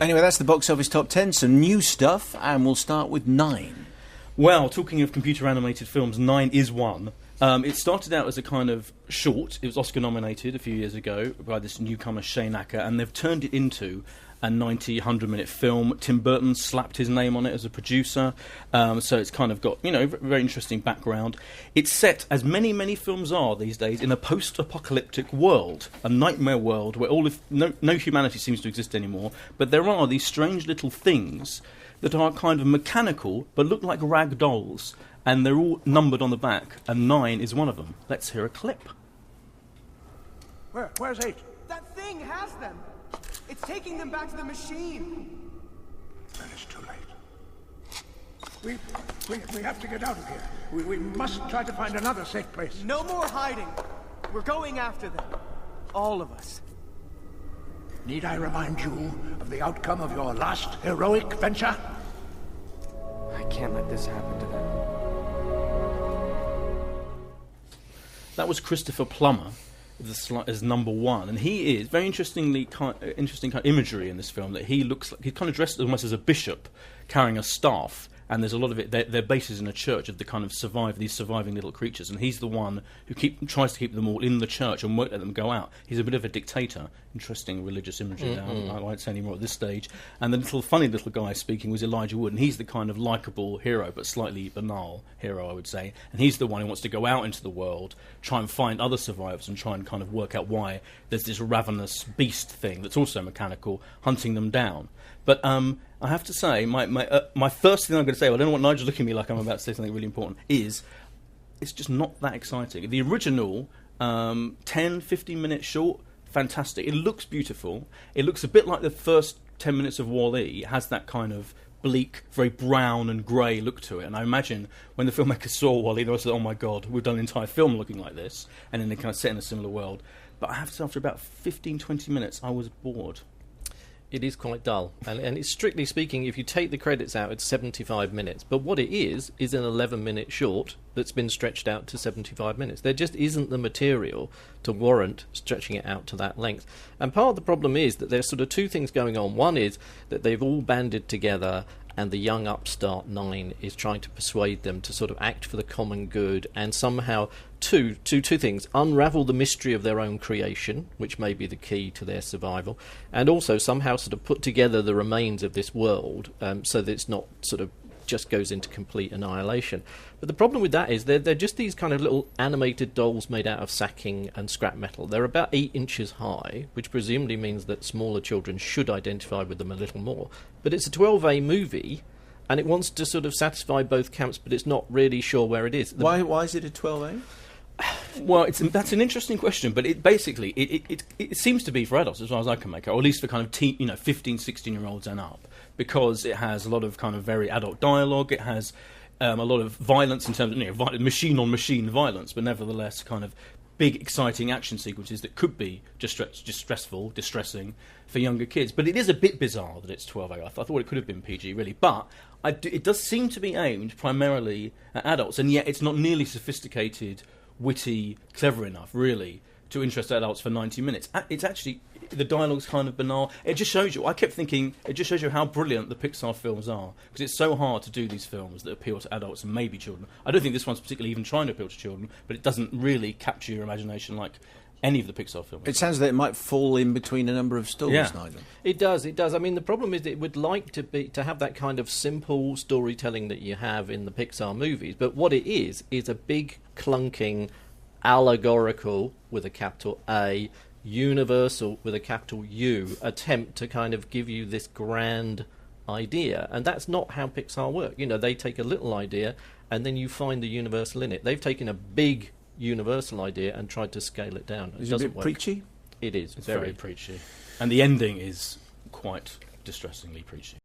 Anyway, that's the box office top 10, some new stuff, and we'll start with 9. Well, talking of computer-animated films, 9 is one. It started out as a kind of short. It was Oscar-nominated a few years ago by this newcomer, Shane Acker, and they've turned it into a 90, 100-minute film. Tim Burton slapped his name on it as a producer, so it's kind of got, very interesting background. It's set, as many, many films are these days, in a post-apocalyptic world, a nightmare world where no humanity seems to exist anymore, but there are these strange little things that are kind of mechanical, but look like rag dolls, and they're all numbered on the back, and 9 is one of them. Let's hear a clip. Where's 8? That thing has them! It's taking them back to the machine! Then it's too late. We have to get out of here. We must try to find another safe place. No more hiding! We're going after them. All of us. Need I remind you of the outcome of your last heroic venture? I can't let this happen to them. That was Christopher Plummer as number 1, and he is very interesting kind of imagery in this film. That he looks like he's kind of dressed almost as a bishop carrying a staff, and there's a lot of it. Their base is in a church of the kind of these surviving little creatures, and he's the one who tries to keep them all in the church and won't let them go out. He's a bit of a dictator. Interesting religious imagery there. I won't say any more at this stage. And the funny little guy speaking was Elijah Wood, and he's the kind of likeable hero, but slightly banal hero, I would say. And he's the one who wants to go out into the world, try and find other survivors, and try and kind of work out why there's this ravenous beast thing that's also mechanical, hunting them down. But I have to say, my first thing I'm going to say, I don't know what Nigel's looking at me like I'm about to say something really important, is it's just not that exciting. The original 10, 15-minute short, fantastic. It looks beautiful. It looks a bit like the first 10 minutes of Wall-E. It has that kind of bleak, very brown and grey look to it. And I imagine when the filmmakers saw Wall-E, they were like, oh my God, we've done an entire film looking like this. And then they kind of set in a similar world. But I have to say, after about 15, 20 minutes, I was bored. It is quite dull, and it's strictly speaking, if you take the credits out, it's 75 minutes. But what it is an 11-minute short that's been stretched out to 75 minutes. There just isn't the material to warrant stretching it out to that length. And part of the problem is that there's sort of two things going on. One is that they've all banded together, and the young upstart 9 is trying to persuade them to sort of act for the common good and somehow two things: unravel the mystery of their own creation, which may be the key to their survival, and also somehow sort of put together the remains of this world so that it's not sort of just goes into complete annihilation. But the problem with that is they're just these kind of little animated dolls made out of sacking and scrap metal. They're about 8 inches high, which presumably means that smaller children should identify with them a little more. But it's a 12A movie, and it wants to sort of satisfy both camps, but it's not really sure where it is. Why is it a 12A? Well, that's an interesting question, but it seems to be for adults as far as I can make it, or at least for kind of 15, 16-year-olds and up, because it has a lot of kind of very adult dialogue. It has a lot of violence in terms of machine-on-machine violence, but nevertheless kind of big, exciting action sequences that could be just stressful, distressing for younger kids. But it is a bit bizarre that it's 12A. I thought it could have been PG, really. But it does seem to be aimed primarily at adults, and yet it's not nearly sophisticated, witty, clever enough, really, to interest adults for 90 minutes. It's actually, the dialogue's kind of banal. It just shows you, I kept thinking, it just shows you how brilliant the Pixar films are, because it's so hard to do these films that appeal to adults and maybe children. I don't think this one's particularly even trying to appeal to children, but it doesn't really capture your imagination like any of the Pixar films. It sounds like it might fall in between a number of stools, Nigel. It does. I mean, the problem is that it would like to have that kind of simple storytelling that you have in the Pixar movies, but what it is a big, clunking, allegorical, with a capital A, universal, with a capital U, attempt to kind of give you this grand idea. And that's not how Pixar work. They take a little idea, and then you find the universal in it. They've taken a big universal idea and tried to scale it down. Is it a bit preachy? It is. It's very preachy. And the ending is quite distressingly preachy.